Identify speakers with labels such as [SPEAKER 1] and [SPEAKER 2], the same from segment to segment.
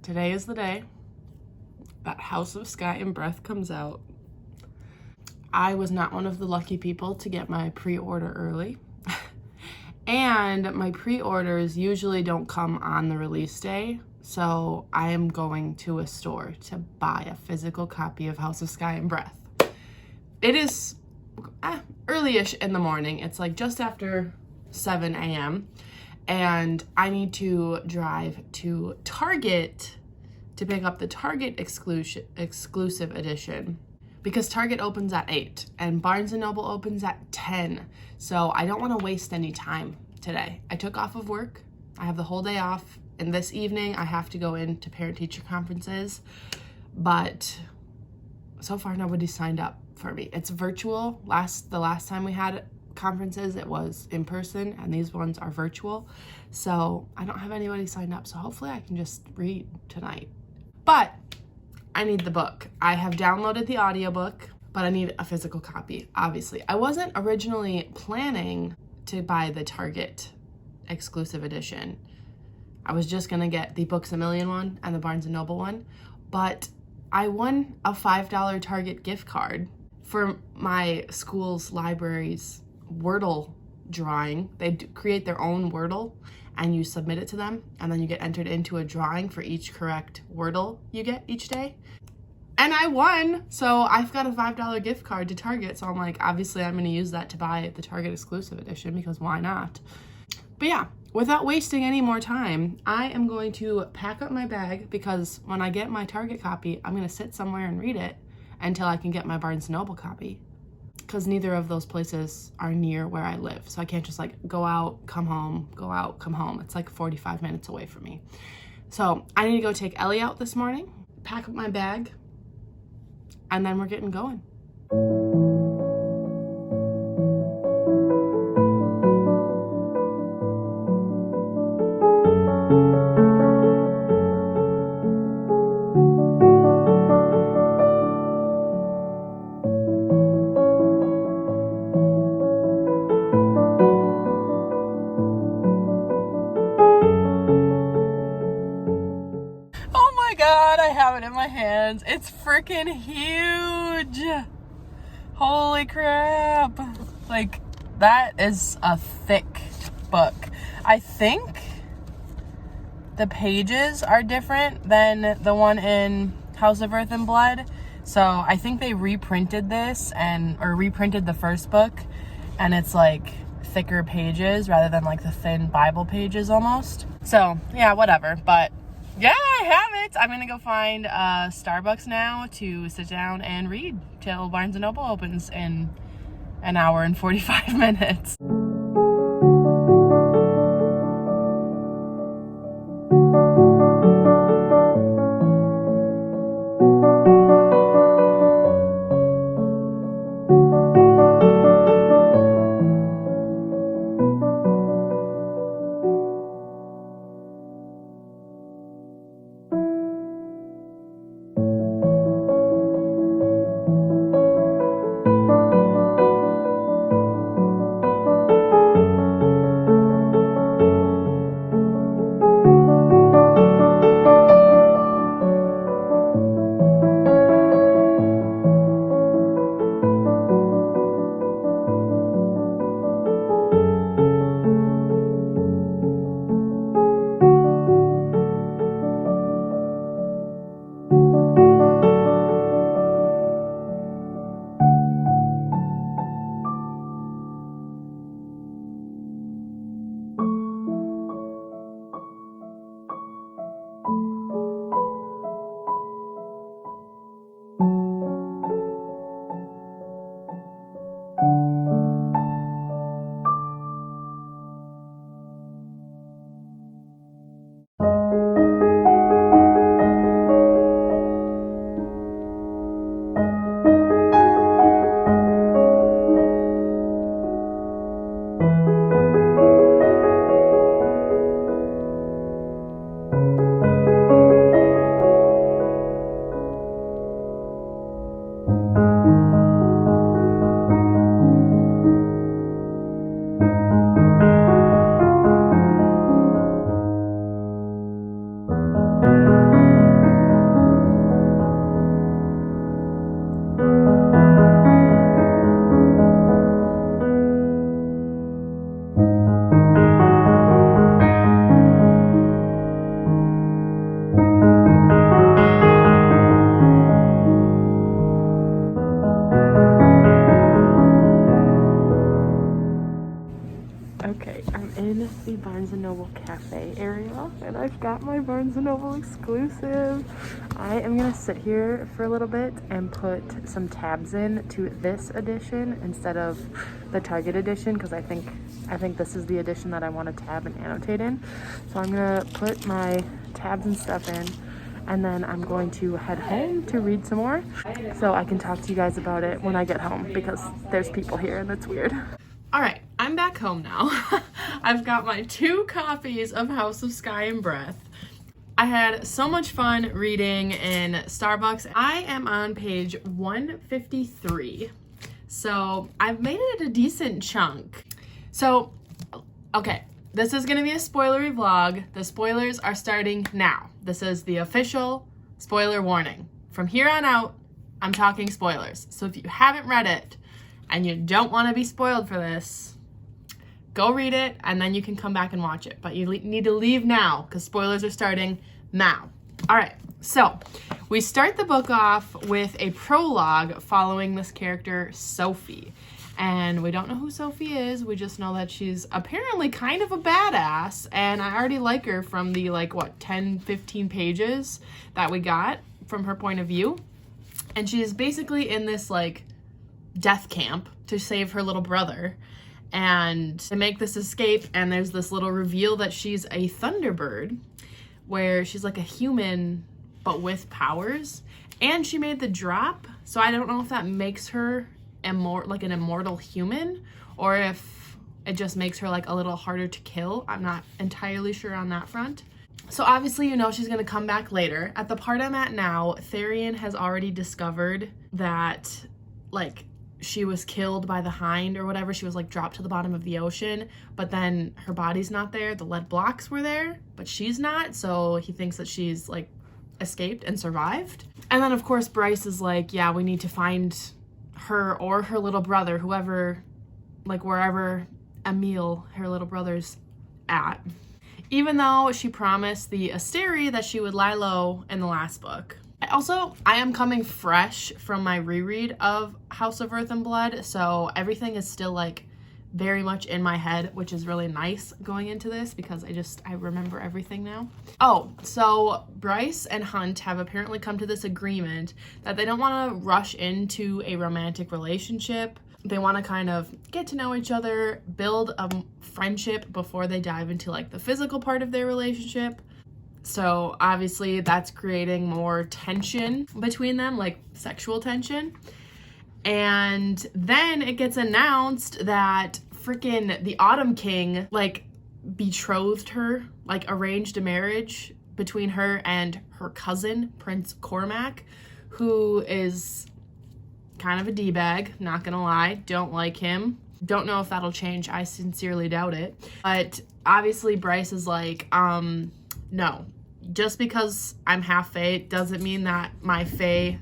[SPEAKER 1] Today is the day that House of Sky and Breath comes out. I was not one of the lucky people to get my pre-order early. And my pre-orders usually don't come on the release day, so I am going to a store to buy a physical copy of House of Sky and Breath. It is early-ish in the morning. It's like just after 7 a.m. and I need to drive to Target to pick up the Target exclusive edition, because Target opens at 8 and Barnes & Noble opens at 10. So I don't want to waste any time today. I took off of work. I have the whole day off. And this evening I have to go into parent-teacher conferences. But so far nobody signed up for me. It's virtual. The last time we had conferences, it was in person, and these ones are virtual. So I don't have anybody signed up. So hopefully I can just read tonight. But I need the book. I have downloaded the audiobook, but I need a physical copy, obviously. I wasn't originally planning to buy the Target exclusive edition. I was just gonna get the Books A Million one and the Barnes & Noble one, but I won a $5 Target gift card for my school's library's Wordle drawing. They create their own Wordle, and you submit it to them, and then you get entered into a drawing for each correct Wordle you get each day. And I won, so I've got a $5 gift card to Target, so I'm like, obviously I'm gonna use that to buy the Target exclusive edition, because why not? But yeah, without wasting any more time, I am going to pack up my bag, because when I get my Target copy, I'm gonna sit somewhere and read it until I can get my Barnes & Noble copy, because neither of those places are near where I live. So I can't just like go out, come home, go out, come home. It's like 45 minutes away from me. So I need to go take Ellie out this morning, pack up my bag, and then we're getting going. I have it in my hands. It's freaking huge. Holy crap. Like, that is a thick book. I think the pages are different than the one in House of Earth and Blood. So I think they reprinted this or reprinted the first book, and it's like thicker pages rather than like the thin Bible pages almost. So yeah, whatever. But yeah, I have it. I'm gonna go find Starbucks now to sit down and read till Barnes & Noble opens in an hour and 45 minutes. Novel exclusive. I am gonna sit here for a little bit and put some tabs in to this edition instead of the Target edition, because I think this is the edition that I want to tab and annotate in. So I'm gonna put my tabs and stuff in, and then I'm going to head home to read some more so I can talk to you guys about it when I get home, because there's people here and that's weird. All right, I'm back home now. I've got my 2 copies of House of Sky and Breath. I had so much fun reading in Starbucks. I am on page 153, so I've made it a decent chunk. So, okay, this is gonna be a spoilery vlog. The spoilers are starting now. This is the official spoiler warning. From here on out, I'm talking spoilers. So if you haven't read it and you don't want to be spoiled for this, go read it and then you can come back and watch it. But you need to leave now because spoilers are starting now. All right, so we start the book off with a prologue following this character, Sophie. And we don't know who Sophie is. We just know that she's apparently kind of a badass. And I already like her from the 10, 15 pages that we got from her point of view. And she's basically in this death camp to save her little brother and to make this escape. And there's this little reveal that she's a Thunderbird, where she's like a human but with powers. And she made the drop, so I don't know if that makes her an immortal human, or if it just makes her a little harder to kill. I'm not entirely sure on that front. So obviously, she's gonna come back later. At the part I'm at now, Therian has already discovered that she was killed by the hind or whatever. She was dropped to the bottom of the ocean, but then her body's not there. The lead blocks were there, but she's not. So he thinks that she's escaped and survived. And then of course Bryce is yeah, we need to find her or her little brother, whoever, wherever Emil, her little brother's at. Even though she promised the Asteri that she would lie low in the last book. I am coming fresh from my reread of House of Earth and Blood, so everything is still very much in my head, which is really nice going into this because I remember everything now. Oh, so Bryce and Hunt have apparently come to this agreement that they don't want to rush into a romantic relationship. They want to kind of get to know each other, build a friendship before they dive into the physical part of their relationship. So obviously that's creating more tension between them, sexual tension. And then it gets announced that freaking the Autumn King, betrothed her, arranged a marriage between her and her cousin, Prince Cormac, who is kind of a D-bag, not gonna lie. Don't like him. Don't know if that'll change. I sincerely doubt it. But obviously Bryce is no. Just because I'm half Fae doesn't mean that my Fae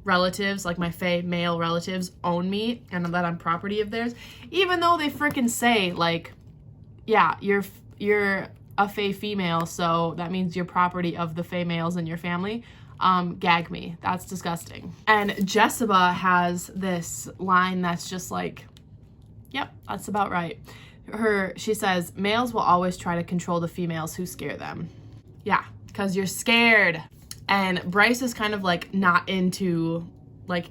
[SPEAKER 1] relatives, my Fae male relatives, own me and that I'm property of theirs. Even though they freaking say, yeah, you're a Fae female, so that means you're property of the Fae males in your family. Gag me. That's disgusting. And Jessica has this line that's just yep, that's about right. She says, males will always try to control the females who scare them. Yeah, because you're scared. And Bryce is kind of not into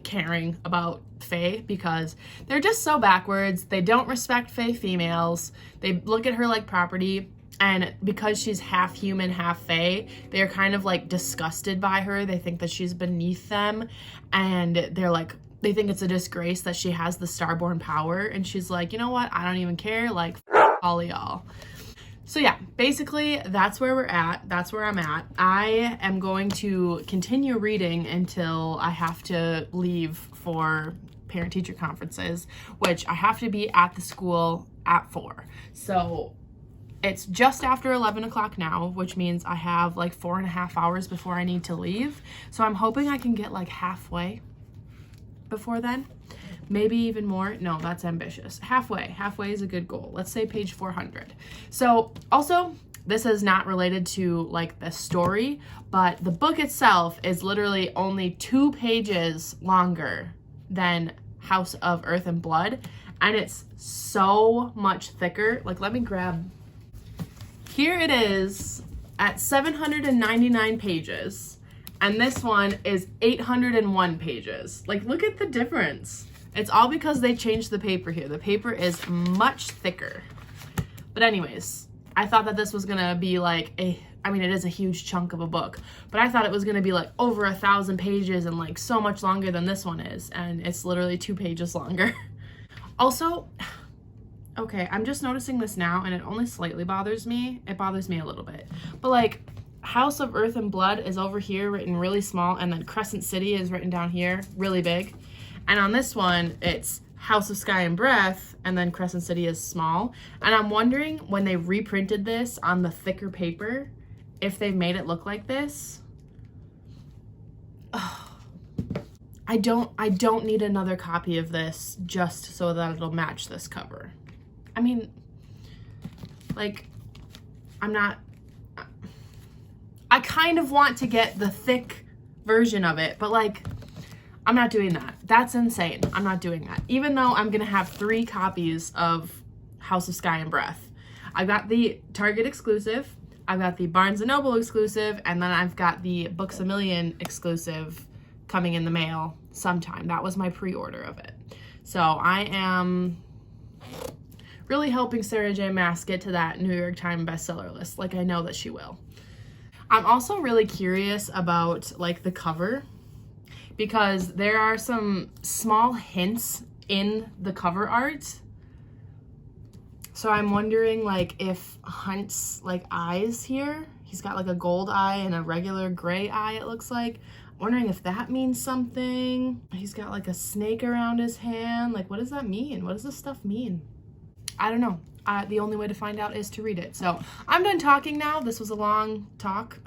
[SPEAKER 1] caring about Fae because they're just so backwards. They don't respect Fae females. They look at her like property. And because she's half human, half Fae, they're kind of disgusted by her. They think that she's beneath them. And they think it's a disgrace that she has the starborn power. And she's you know what? I don't even care. All of y'all. So yeah, basically that's where we're at. That's where I'm at. I am going to continue reading until I have to leave for parent-teacher conferences, which I have to be at the school at 4. So it's just after 11 o'clock now, which means I have 4.5 hours before I need to leave. So I'm hoping I can get halfway before then. Maybe even more. No, that's ambitious. Halfway is a good goal. Let's say page 400. So also, this is not related to the story, but the book itself is literally only 2 pages longer than House of Earth and Blood. And it's so much thicker. Let me grab, here it is. at 799 pages, and this one is 801 pages. Like, look at the difference. It's all because they changed the paper here. The paper is much thicker. But anyways, I thought that this was gonna be like I mean, it is a huge chunk of a book, but I thought it was gonna be like over 1,000 pages and like so much longer than this one is, and it's literally 2 pages longer. Also, okay, I'm just noticing this now, and it only slightly bothers me. It bothers me a little bit. But like, House of Earth and Blood is over here written really small, and then Crescent City is written down here really big. And on this one, it's House of Sky and Breath, and then Crescent City is small. And I'm wondering when they reprinted this on the thicker paper, if they've made it look like this. Oh, I don't need another copy of this just so that it'll match this cover. I mean, like, I kind of want to get the thick version of it, but like, I'm not doing that. That's insane. I'm not doing that. Even though I'm gonna have 3 copies of House of Sky and Breath. I've got the Target exclusive, I've got the Barnes & Noble exclusive, and then I've got the Books A Million exclusive coming in the mail sometime. That was my pre-order of it. So I am really helping Sarah J. Maas get to that New York Times bestseller list, like I know that she will. I'm also really curious about like the cover, because there are some small hints in the cover art. So I'm wondering like if Hunt's like eyes here, he's got like a gold eye and a regular gray eye, it looks like. I'm wondering if that means something. He's got like a snake around his hand. Like, what does that mean? What does this stuff mean? I don't know. The only way to find out is to read it. So I'm done talking now. This was a long talk.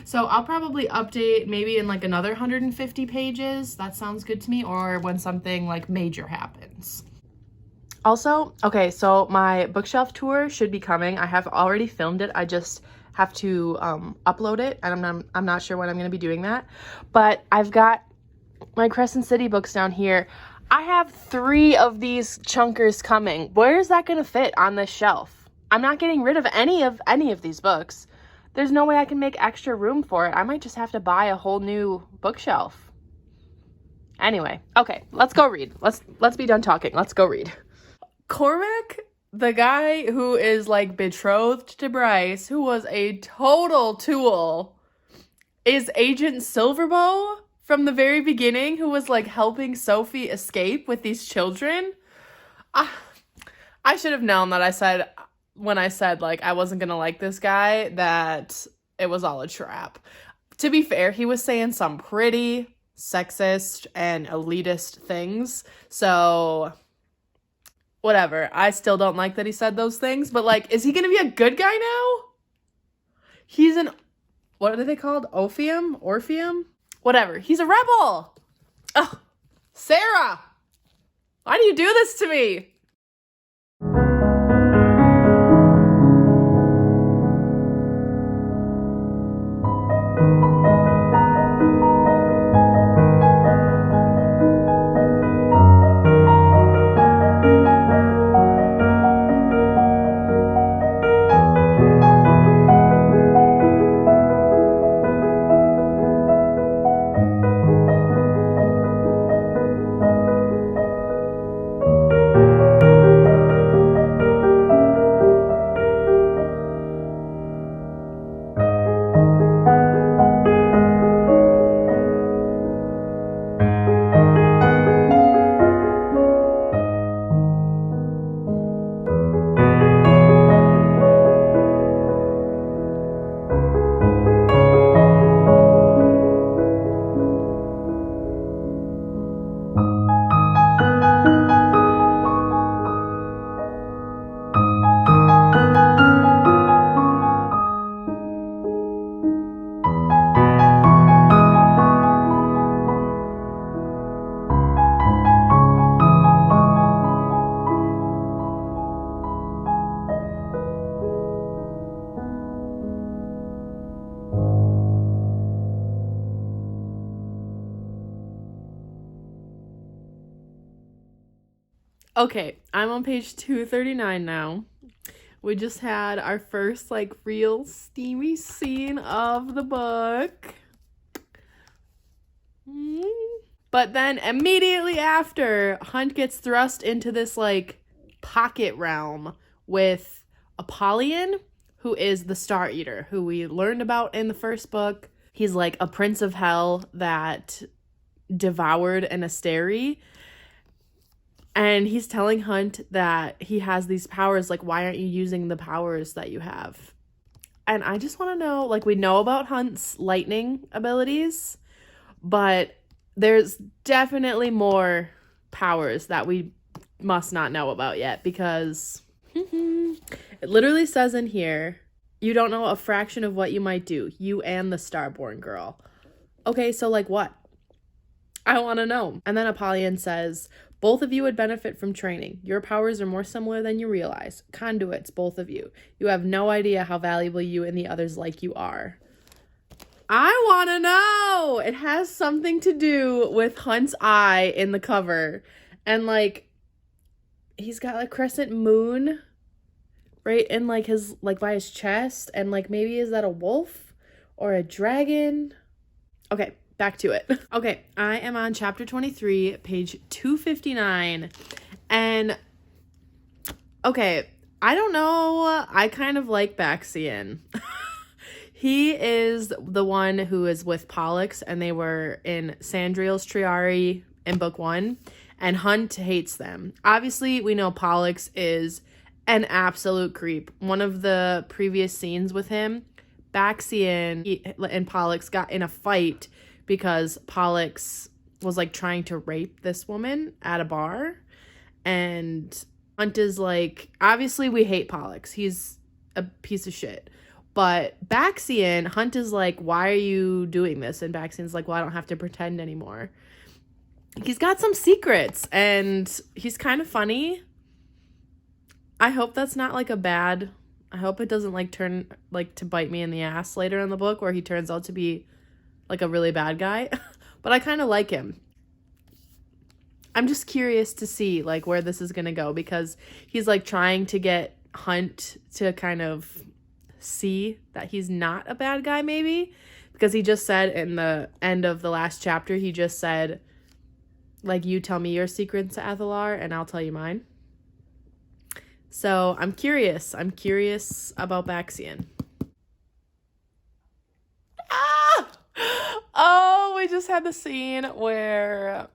[SPEAKER 1] So I'll probably update maybe in like another 150 pages. That sounds good to me. Or when something like major happens. Also, okay, so my bookshelf tour should be coming. I have already filmed it. I just have to upload it, and I'm not sure when I'm going to be doing that. But I've got my Crescent City books down here. I have 3 of these chunkers coming. Where is that going to fit on this shelf? I'm not getting rid of any of these books. There's no way I can make extra room for it. I might just have to buy a whole new bookshelf. Anyway, okay, let's go read. Let's be done talking. Let's go read. Cormac, the guy who is like betrothed to Bryce, who was a total tool, is Agent Silverbow from the very beginning, who was like helping Sophie escape with these children. I should have known that when I said like I wasn't gonna like this guy, that it was all a trap. To be fair, he was saying some pretty sexist and elitist things, so whatever. I still don't like that he said those things, but like, is he gonna be a good guy now? He's what are they called? Orpheum? Whatever. He's a rebel. Oh, Sarah, why do you do this to me? Okay, I'm on page 239 now. We just had our first like real steamy scene of the book. But then immediately after, Hunt gets thrust into this like pocket realm with Apollyon, who is the Star Eater, who we learned about in the first book. He's like a prince of hell that devoured an Asteri. And he's telling Hunt that he has these powers. Like, why aren't you using the powers that you have? And I just want to know, like, we know about Hunt's lightning abilities, but there's definitely more powers that we must not know about yet, because it literally says in here, you don't know a fraction of what you might do, you and the Starborn girl. Okay, so like what? I want to know. And then Apollyon says, both of you would benefit from training. Your powers are more similar than you realize. Conduits, both of you. You have no idea how valuable you and the others like you are. I want to know! It has something to do with Hunt's eye in the cover. And like, he's got like crescent moon right in like his, like by his chest. And like, maybe is that a wolf or a dragon? Okay. Back to it. Okay, I am on chapter 23, page 259. And, okay, I don't know. I kind of like Baxian. He is the one who is with Pollux, and they were in Sandriel's Triari in book 1. And Hunt hates them. Obviously, we know Pollux is an absolute creep. One of the previous scenes with him, Baxian and Pollux got in a fight because Pollux was like trying to rape this woman at a bar. And Hunt is like, obviously we hate Pollux. He's a piece of shit. But Baxian, Hunt is like, why are you doing this? And Baxian's like, well, I don't have to pretend anymore. He's got some secrets and he's kind of funny. I hope that's not like a bad, I hope it doesn't like turn like to bite me in the ass later in the book where he turns out to be like a really bad guy. But I kind of like him. I'm just curious to see like where this is gonna go, because he's like trying to get Hunt to kind of see that he's not a bad guy, maybe, because he just said in the end of the last chapter, he just said like, you tell me your secrets to Athelar and I'll tell you mine. So I'm curious about Baxian. Oh, we just had the scene where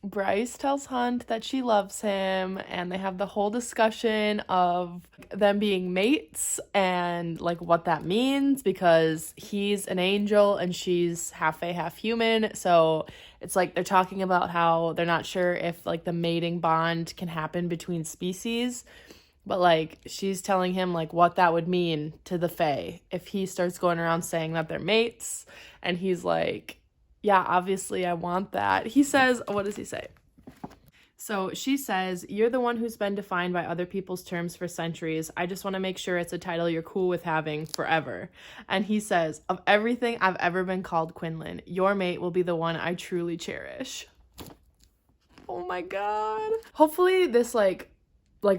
[SPEAKER 1] Bryce tells Hunt that she loves him, and they have the whole discussion of them being mates and like what that means, because he's an angel and she's half fae, half human. So it's like they're talking about how they're not sure if like the mating bond can happen between species. But, like, she's telling him, like, what that would mean to the fae if he starts going around saying that they're mates. And he's like, yeah, obviously I want that. He says, what does he say? So she says, you're the one who's been defined by other people's terms for centuries. I just want to make sure it's a title you're cool with having forever. And he says, of everything I've ever been called, Quinlan, your mate will be the one I truly cherish. Oh, my God. Hopefully this, like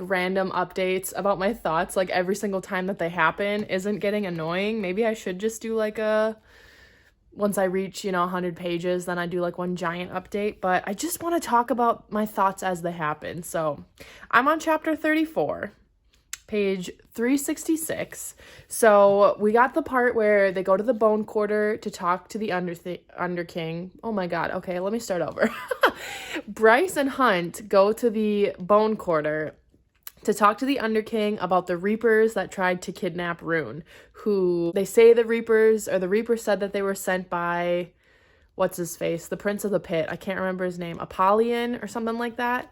[SPEAKER 1] random updates about my thoughts like every single time that they happen isn't getting annoying. Maybe I should just do like once I reach 100 pages, then I do like one giant update. But I just want to talk about my thoughts as they happen. So I'm on chapter 34, page 366. So we got the part where they go to the Bone Quarter to talk to the Underking. Oh my God. Okay, let me start over. Bryce and Hunt go to the Bone Quarter to talk to the Underking about the Reapers that tried to kidnap Rune, who they say the Reapers said that they were sent by, what's his face, the Prince of the Pit. I can't remember his name, Apollyon or something like that.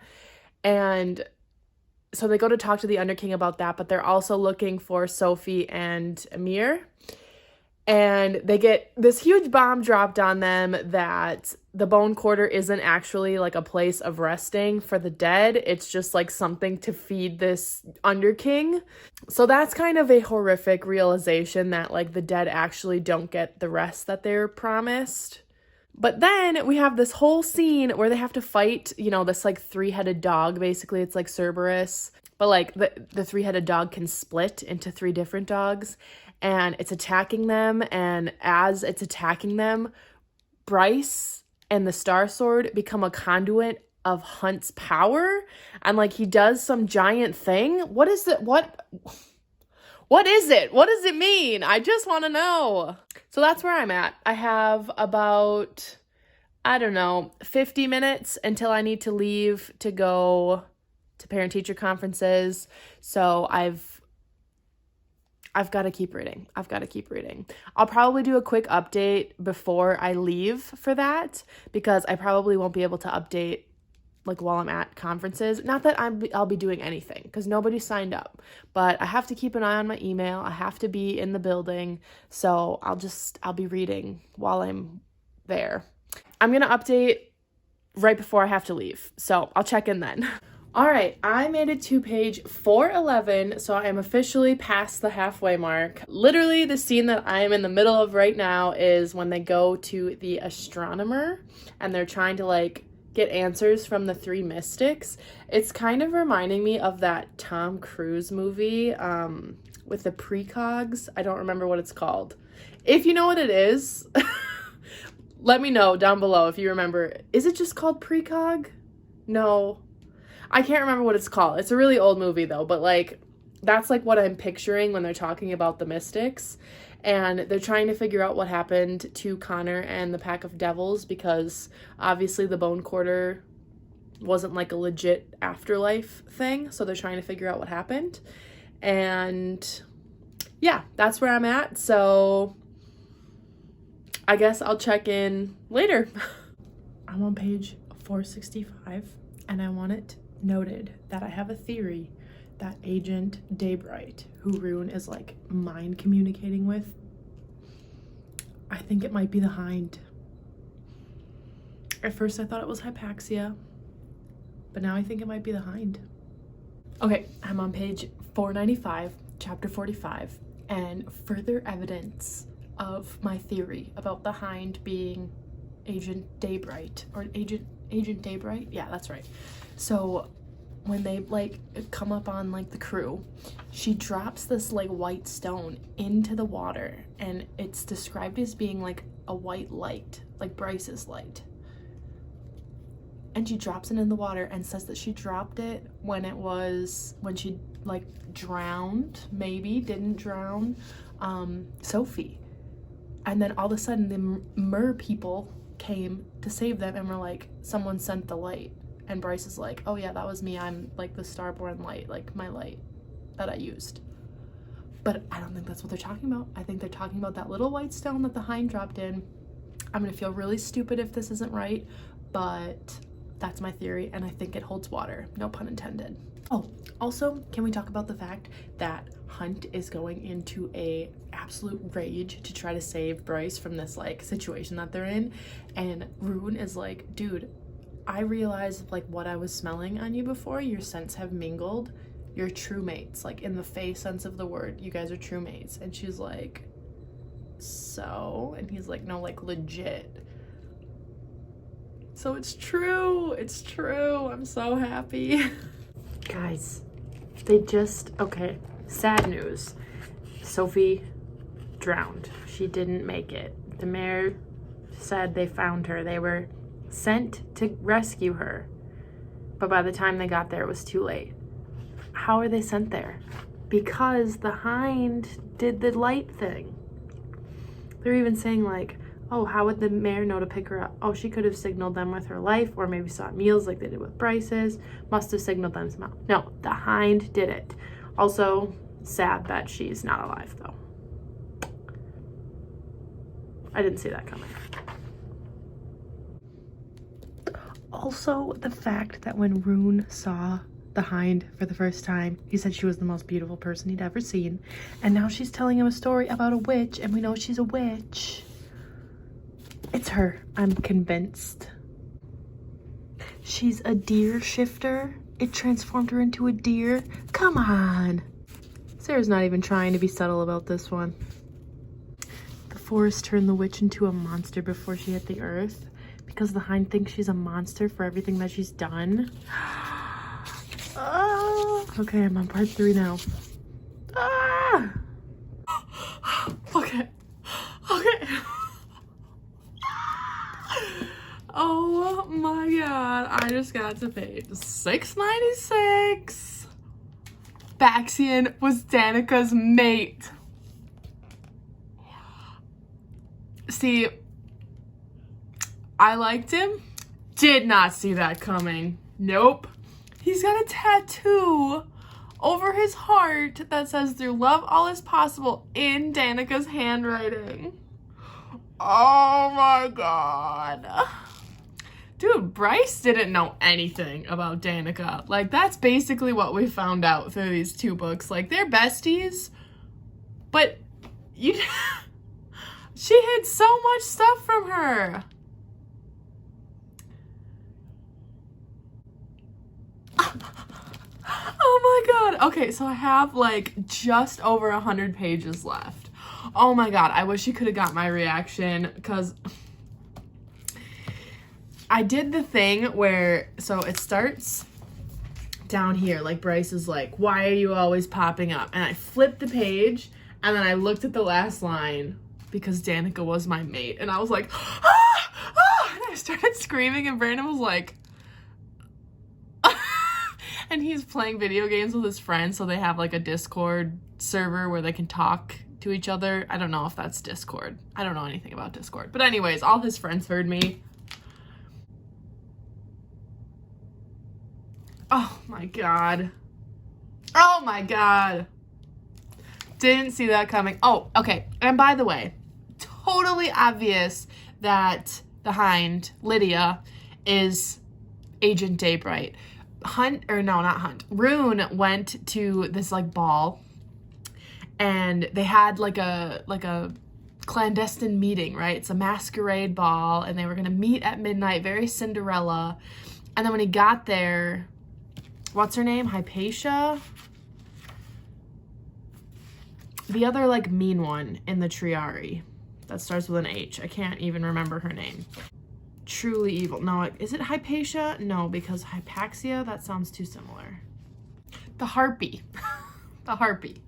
[SPEAKER 1] And so they go to talk to the Underking about that, but they're also looking for Sophie and Amir. And they get this huge bomb dropped on them that the Bone Quarter isn't actually like a place of resting for the dead. It's just like something to feed this Underking. So that's kind of a horrific realization that like the dead actually don't get the rest that they're promised. But then we have this whole scene where they have to fight, this like 3-headed dog, basically. It's like Cerberus. But like the three-headed dog can split into three different dogs, and it's attacking them. And as it's attacking them, Bryce and the Star Sword become a conduit of Hunt's power, and like he does some giant thing. What is it? What is it? What does it mean? I just want to know. So that's where I'm at. I have about, I don't know, 50 minutes until I need to leave to go to parent-teacher conferences. So I've got to keep reading. I'll probably do a quick update before I leave for that, because I probably won't be able to update like while I'm at conferences. Not that I'll be doing anything, because nobody signed up, but I have to keep an eye on my email. I have to be in the building, so I'll be reading while I'm there. I'm gonna update right before I have to leave, so I'll check in then. All right, I made it to page 411, so I am officially past the halfway mark. Literally, the scene that I am in the middle of right now is when they go to the astronomer and they're trying to like get answers from the three mystics. It's kind of reminding me of that Tom Cruise movie with the precogs. I don't remember what it's called. If you know what it is, let me know down below if you remember. Is it just called precog? No, I can't remember what it's called. It's a really old movie though, but like that's like what I'm picturing when they're talking about the mystics. And they're trying to figure out what happened to Connor and the pack of devils, because obviously the bone quarter wasn't like a legit afterlife thing. So they're trying to figure out what happened. And yeah, that's where I'm at. So I guess I'll check in later. I'm on page 465, and I want it noted that I have a theory that Agent Daybright, who Rune is like mind communicating with, I think it might be the Hind. At first I thought it was Hypaxia, but now I think it might be the Hind. Okay, I'm on page 495, chapter 45, and further evidence of my theory about the Hind being Agent Daybright, or Agent Daybright? Yeah, that's right. So when they like come up on like the crew, she drops this like white stone into the water, and it's described as being like a white light, like Bryce's light. And she drops it in the water and says that she dropped it when she like drowned, maybe didn't drown, Sophie. And then all of a sudden the mer people came to save them and were like, someone sent the light. And Bryce is like, oh yeah, that was me. I'm like the starborn light, like my light that I used. But I don't think that's what they're talking about. I think they're talking about that little white stone that the Hind dropped in. I'm gonna feel really stupid if this isn't right, but that's my theory, and I think it holds water. No pun intended. Oh, also, can we talk about the fact that Hunt is going into a absolute rage to try to save Bryce from this like situation that they're in, and Rune is like, dude, I realized like what I was smelling on you before. Your scents have mingled. You're true mates, like in the Fae sense of the word. You guys are true mates. And she's like, so? And he's like, no, like legit. So it's true. It's true. I'm so happy. Guys, okay, sad news. Sophie drowned. She didn't make it. The mayor said they found her. They were sent to rescue her, but by the time they got there it was too late. How are they sent there? Because the Hind did the light thing. They're even saying like, oh, how would the mayor know to pick her up? Oh, she could have signaled them with her life, or maybe sought meals like they did with Bryce's. Must have signaled them somehow. No, the Hind did it. Also sad that she's not alive though. I didn't see that coming. Also, the fact that when Rune saw the Hind for the first time, he said she was the most beautiful person he'd ever seen. And now she's telling him a story about a witch, and we know she's a witch. It's her. I'm convinced. She's a deer shifter. It transformed her into a deer. Come on. Sarah's not even trying to be subtle about this one. The forest turned the witch into a monster before she hit the earth, because the Hind thinks she's a monster for everything that she's done. Oh. Okay, I'm on part 3 now. Ah! Okay. Okay. Oh my god. I just got to page 696. Baxian was Danica's mate. See, I liked him. Did not see that coming. Nope. He's got a tattoo over his heart that says through love all is possible in Danica's handwriting. Oh my god. Dude, Bryce didn't know anything about Danica. Like, that's basically what we found out through these 2 books. Like, they're besties, but you she hid so much stuff from her. Oh my god. Okay, so I have like just over 100 pages left. Oh my god, I wish you could have got my reaction, because I did the thing where, so it starts down here, like Bryce is like, why are you always popping up? And I flipped the page, and then I looked at the last line, because Danica was my mate, and I was like, ah! Ah! And I started screaming, and Brandon was like, and he's playing video games with his friends, so they have like a Discord server where they can talk to each other. I don't know if that's Discord. I don't know anything about Discord. But anyways, all his friends heard me. Oh my god. Oh my god. Didn't see that coming. Oh, okay. And by the way, totally obvious that the Hind, Lydia, is Agent Daybright. Rune went to this like ball, and they had like a clandestine meeting, right? It's a masquerade ball, and they were gonna meet at midnight, very Cinderella. And then when he got there, what's her name? Hypatia? The other like mean one in the Triari that starts with an H. I can't even remember her name. Truly evil. No, is it Hypatia? No, because Hypaxia, that sounds too similar. The Harpy. The Harpy.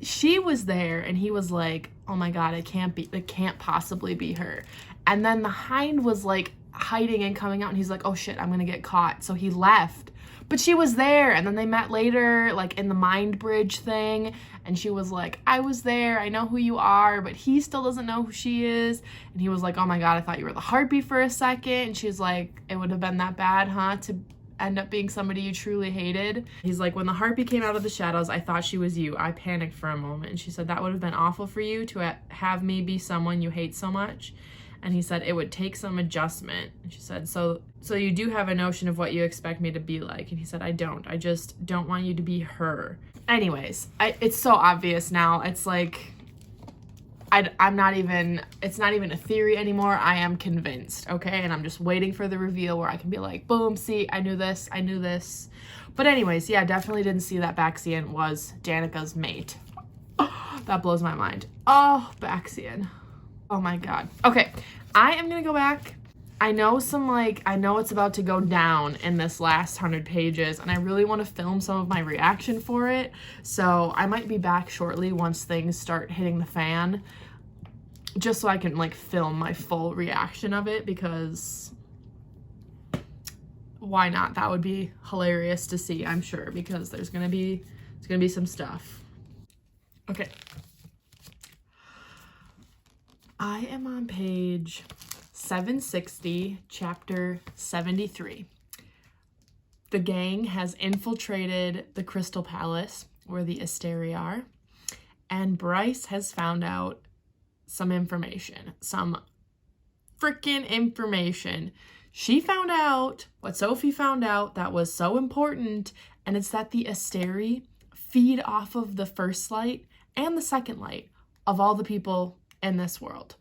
[SPEAKER 1] She was there, and he was like, oh my god, it can't possibly be her. And then the Hind was like hiding and coming out, and he's like, oh shit, I'm gonna get caught. So he left. But she was there, and then they met later, like in the mind bridge thing, and she was like, I was there, I know who you are, but he still doesn't know who she is. And he was like, oh my god, I thought you were the Harpy for a second. And she's like, it would have been that bad, huh, to end up being somebody you truly hated? He's like, when the Harpy came out of the shadows, I thought she was you. I panicked for a moment. And she said, that would have been awful for you to have me be someone you hate so much. And he said, it would take some adjustment. And she said, so you do have a notion of what you expect me to be like. And he said, I don't. I just don't want you to be her. Anyways, it's so obvious now. It's like, it's not even a theory anymore. I am convinced, okay? And I'm just waiting for the reveal where I can be like, boom, see, I knew this. But anyways, yeah, definitely didn't see that Baxian was Danica's mate. That blows my mind. Oh, Baxian. Oh my god. Okay, I am gonna go back. I know it's about to go down in this last 100 pages, and I really want to film some of my reaction for it. So I might be back shortly once things start hitting the fan, just so I can like film my full reaction of it, because why not? That would be hilarious to see, I'm sure, because there's gonna be some stuff. Okay. I am on page 760, chapter 73. The gang has infiltrated the Crystal Palace, where the Asteri are, and Bryce has found out some information. Some freaking information. She found out what Sophie found out that was so important, and it's that the Asteri feed off of the first light and the second light of all the people in this world.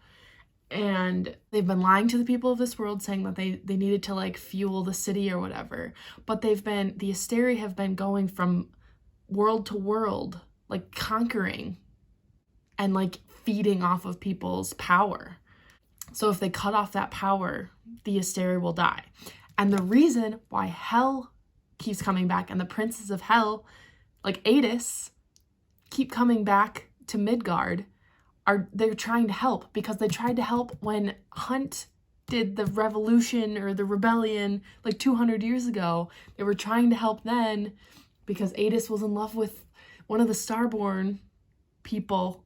[SPEAKER 1] And they've been lying to the people of this world, saying that they needed to like fuel the city or whatever. But the Asteri have been going from world to world, like conquering and like feeding off of people's power. So if they cut off that power, the Asteri will die. And the reason why hell keeps coming back and the princes of hell like Adis, keep coming back to Midgard. They're trying to help because they tried to help when Hunt did the revolution or the rebellion like 200 years ago. They were trying to help then because Adis was in love with one of the Starborn people,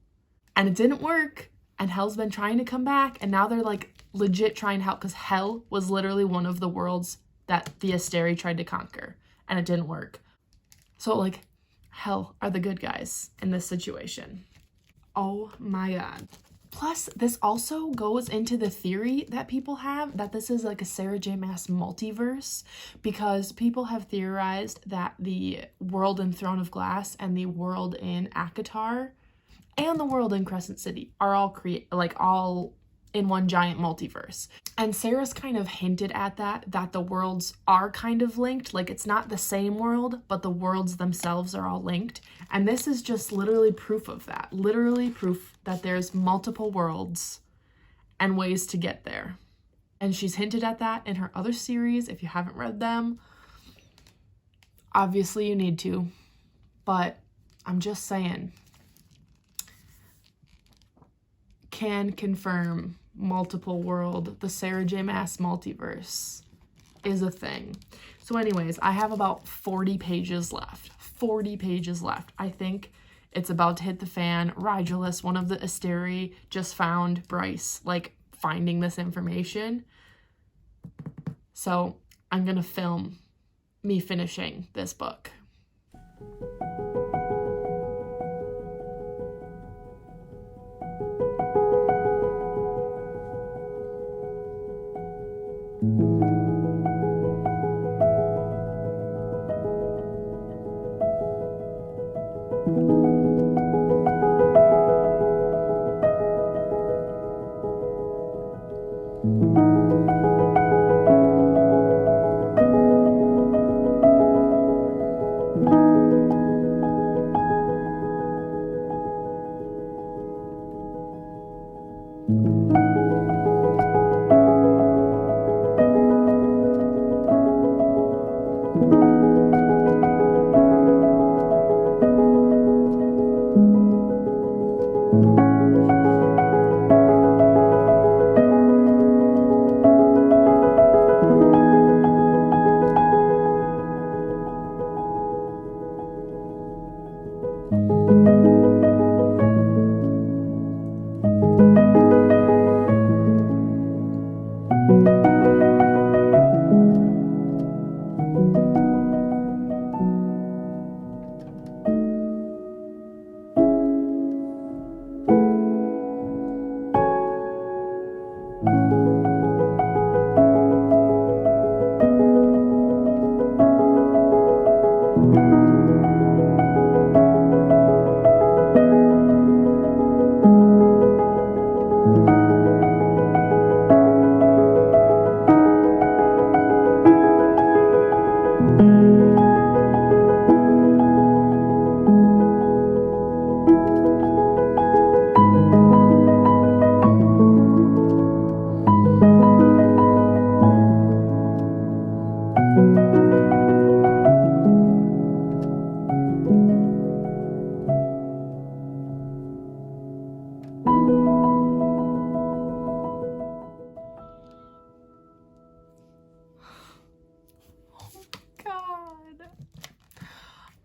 [SPEAKER 1] and it didn't work, and Hel's been trying to come back, and now they're like legit trying to help because Hel was literally one of the worlds that the Asteri tried to conquer, and it didn't work. So like Hel are the good guys in this situation. Oh my god. Plus, this also goes into the theory that people have that this is like a Sarah J. Maas multiverse, because people have theorized that the world in Throne of Glass and the world in ACOTAR and the world in Crescent City are all all in one giant multiverse. And Sarah's kind of hinted at that the worlds are kind of linked. Like, it's not the same world, but the worlds themselves are all linked. And this is just literally proof of that. Literally proof that there's multiple worlds and ways to get there. And she's hinted at that in her other series. If you haven't read them, obviously you need to. But I'm just saying, can confirm multiple world, the Sarah J. Maas multiverse is a thing. So anyways, I have about 40 pages left. 40 pages left. I think it's about to hit the fan. Rigelus, one of the Asteri, just found Bryce, like, finding this information. So I'm gonna film me finishing this book.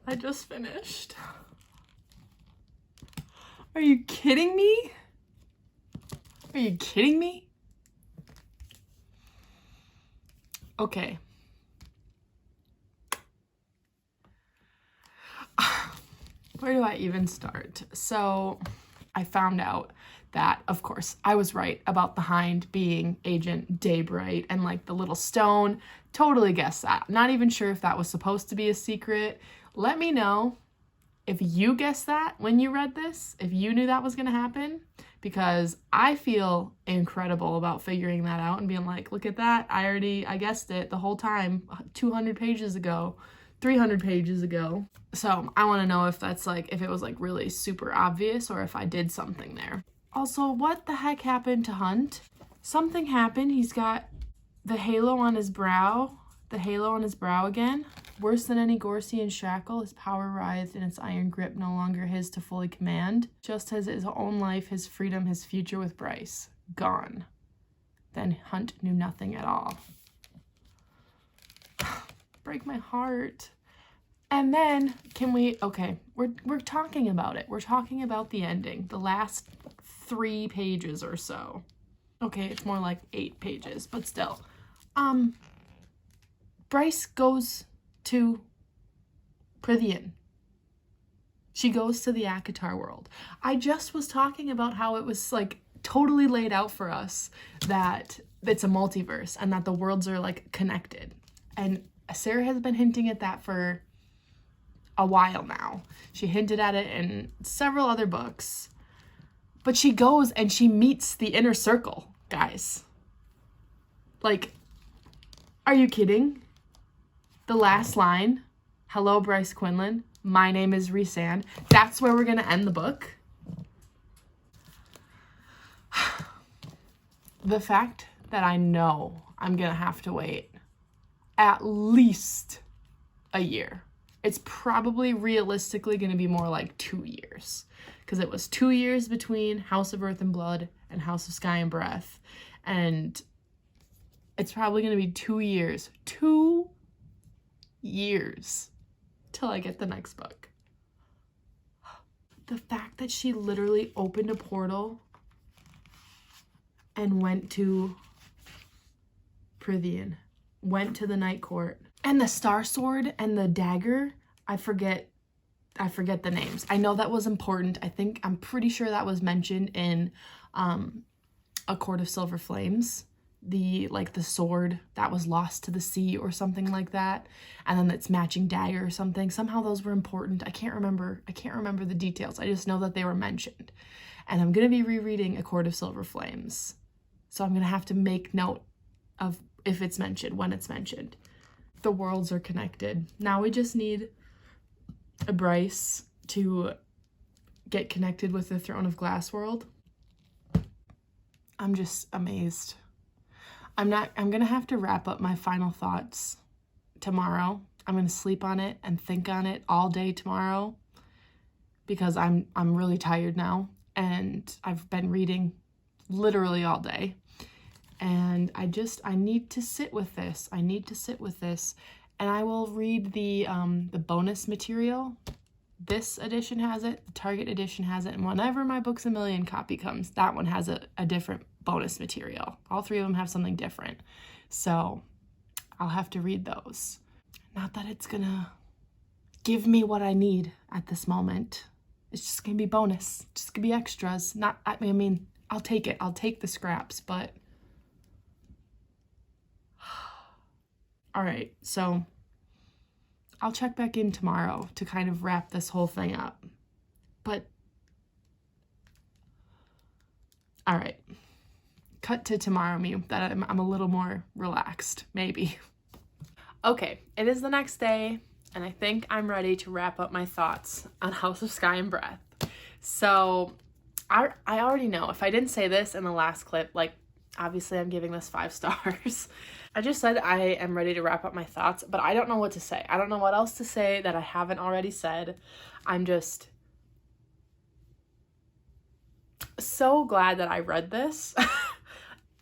[SPEAKER 1] I just finished. Are you kidding me? Are you kidding me? Okay. Where do I even start? So I found out that, of course, I was right about the Hind being Agent Daybright and like the little stone. Totally guessed that. Not even sure if that was supposed to be a secret. Let me know if you guessed that when you read this, if you knew that was going to happen, because I feel incredible about figuring that out and being like, look at that. I guessed it the whole time, 200 pages ago, 300 pages ago. So I want to know if that's like, if it was like really super obvious or if I did something there. Also, what the heck happened to Hunt? Something happened. He's got the halo on his brow again. Worse than any Gorsian shackle, his power writhed in its iron grip, no longer his to fully command. Just as his own life, his freedom, his future with Bryce. Gone. Then Hunt knew nothing at all. Break my heart. And then, we're talking about it. We're talking about the ending. The last 3 pages or so. Okay, it's more like 8 pages, but still. Bryce goes to Prithian. She goes to the Akatar world. I just was talking about how it was like totally laid out for us that it's a multiverse and that the worlds are like connected. And Sarah has been hinting at that for a while now. She hinted at it in several other books. But she goes and she meets the inner circle, guys. Like, are you kidding? The last line, hello, Bryce Quinlan. My name is Rhysand. That's where we're going to end the book. The fact that I know I'm going to have to wait at least a year. It's probably realistically going to be more like 2 years. Because it was 2 years between House of Earth and Blood and House of Sky and Breath. And it's probably going to be 2 years. 2 years till I get the next book. The fact that she literally opened a portal and went to Prithian, went to the Night Court. And the Star Sword and the dagger, I forget the names. I know that was important. I'm pretty sure that was mentioned in A Court of Silver Flames. The sword that was lost to the sea or something like that. And then its matching dagger or something. Somehow those were important. I can't remember the details. I just know that they were mentioned. And I'm going to be rereading A Court of Silver Flames. So I'm going to have to make note of if it's mentioned, when it's mentioned. The worlds are connected. Now we just need a Bryce to get connected with the Throne of Glass world. I'm just amazed. I'm going to have to wrap up my final thoughts tomorrow. I'm going to sleep on it and think on it all day tomorrow because I'm really tired now and I've been reading literally all day. And I need to sit with this. And I will read the bonus material. This edition has it, the Target edition has it, and whenever my Books A Million copy comes, that one has a different bonus material. All 3 of them have something different. So I'll have to read those. Not that it's gonna give me what I need at this moment. It's just gonna be bonus. It's just gonna be extras. I'll take it. I'll take the scraps, but all right, so I'll check back in tomorrow to kind of wrap this whole thing up. But, all right, cut to tomorrow me that I'm a little more relaxed, maybe. Okay, it is the next day, and I think I'm ready to wrap up my thoughts on House of Sky and Breath. So, I already know, if I didn't say this in the last clip, obviously I'm giving this 5 stars. I just said I am ready to wrap up my thoughts, but I don't know what to say. I don't know what else to say that I haven't already said. I'm just so glad that I read this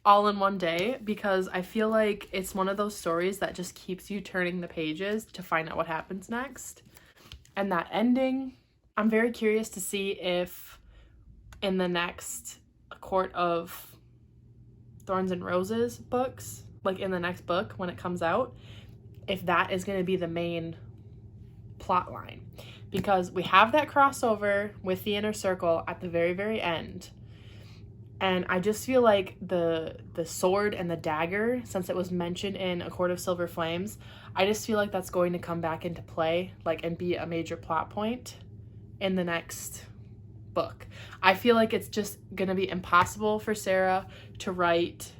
[SPEAKER 1] all in one day because I feel like it's one of those stories that just keeps you turning the pages to find out what happens next. And that ending, I'm very curious to see if in the next Court of Thorns and Roses books, in the next book when it comes out, if that is going to be the main plot line. Because we have that crossover with the Inner Circle at the very, very end. And I just feel like the sword and the dagger, since it was mentioned in A Court of Silver Flames, I just feel like that's going to come back into play, and be a major plot point in the next book. I feel like it's just going to be impossible for Sarah to write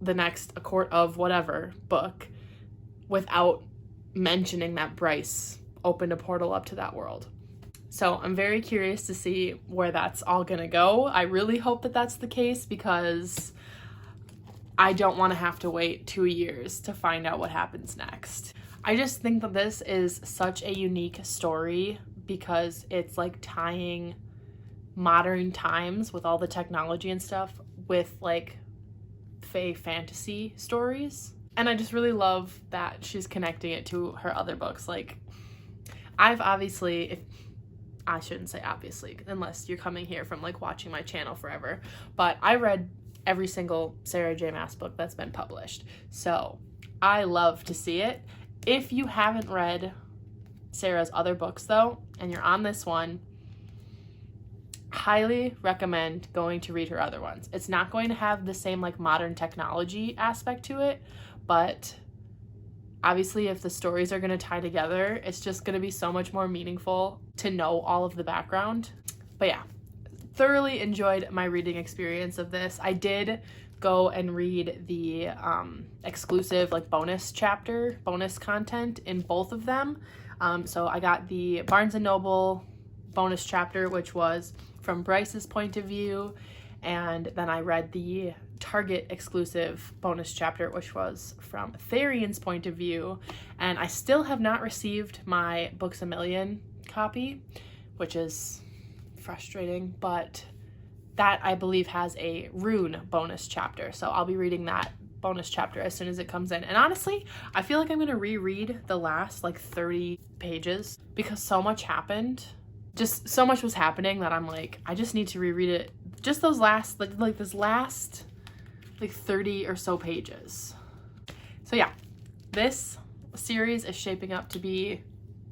[SPEAKER 1] the next A Court of whatever book without mentioning that Bryce opened a portal up to that world. So I'm very curious to see where that's all gonna go. I really hope that that's the case because I don't want to have to wait 2 years to find out what happens next. I just think that this is such a unique story because it's like tying modern times with all the technology and stuff with like fae fantasy stories. And I just really love that she's connecting it to her other books. Like, I've obviously, I shouldn't say obviously, unless you're coming here from like watching my channel forever, but I read every single Sarah J. Maas book that's been published. So I love to see it. If you haven't read Sarah's other books though, and you're on this one, highly recommend going to read her other ones. It's not going to have the same like modern technology aspect to it, but obviously if the stories are going to tie together, it's just going to be so much more meaningful to know all of the background. But yeah, thoroughly enjoyed my reading experience of this. I did go and read the exclusive like bonus content in both of them. So I got the Barnes & Noble bonus chapter, which was from Bryce's point of view, and then I read the Target exclusive bonus chapter, which was from Tharion's point of view, and I still have not received my Books A Million copy, which is frustrating, but that I believe has a Rune bonus chapter, so I'll be reading that bonus chapter as soon as it comes in. And honestly, I feel like I'm gonna reread the last like 30 pages because so much happened. Just so much was happening that I'm like, I just need to reread it. Just those last, like this last, like 30 or so pages. So yeah, this series is shaping up to be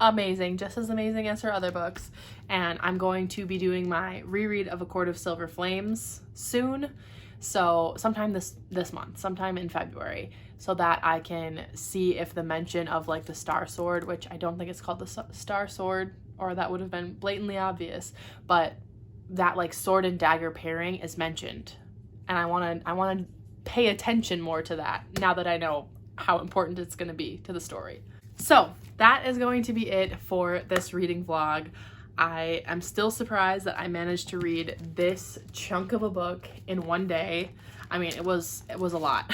[SPEAKER 1] amazing, just as amazing as her other books. And I'm going to be doing my reread of A Court of Silver Flames soon. So sometime this month, sometime in February, so that I can see if the mention of like the Star Sword, which I don't think it's called the Star Sword, or that would have been blatantly obvious, but that like sword and dagger pairing is mentioned. And I want to pay attention more to that now that I know how important it's going to be to the story. So that is going to be it for this reading vlog. I am still surprised that I managed to read this chunk of a book in one day. I mean, it was a lot.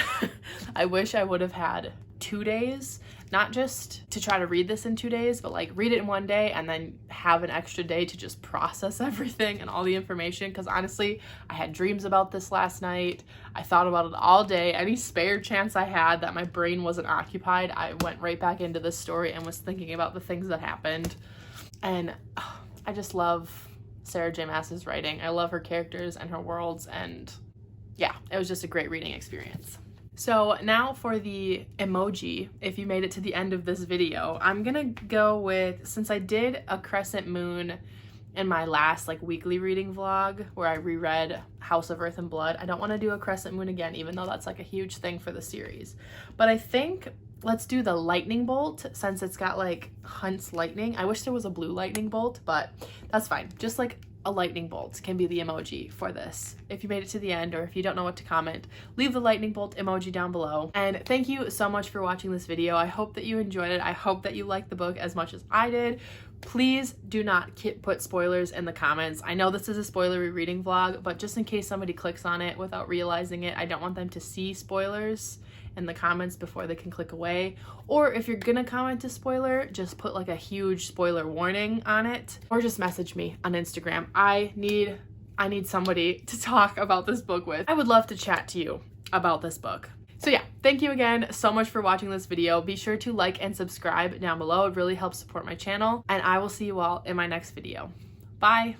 [SPEAKER 1] I wish I would have had 2 days, not just to try to read this in 2 days, but like read it in one day and then have an extra day to just process everything and all the information. Because honestly, I had dreams about this last night. I thought about it all day. Any spare chance I had that my brain wasn't occupied, I went right back into this story and was thinking about the things that happened. And I just love Sarah J. Maas's writing. I love her characters and her worlds, and yeah, it was just a great reading experience. So now for the emoji, if you made it to the end of this video, I'm gonna go with, since I did a crescent moon in my last like weekly reading vlog where I reread House of Earth and Blood, I don't want to do a crescent moon again, even though that's like a huge thing for the series. But I think let's do the lightning bolt, since it's got like Hunt's lightning. I wish there was a blue lightning bolt, but that's fine. Just like a lightning bolt can be the emoji for this. If you made it to the end, or if you don't know what to comment, leave the lightning bolt emoji down below. And thank you so much for watching this video. I hope that you enjoyed it. I hope that you liked the book as much as I did. Please do not put spoilers in the comments. I know this is a spoilery reading vlog, but just in case somebody clicks on it without realizing it, I don't want them to see spoilers in the comments before they can click away. Or if you're gonna comment a spoiler, just put like a huge spoiler warning on it, or just message me on Instagram. I need somebody to talk about this book with. I would love to chat to you about this book. So yeah, thank you again so much for watching this video. Be sure to like and subscribe down below. It really helps support my channel, and I will see you all in my next video. Bye.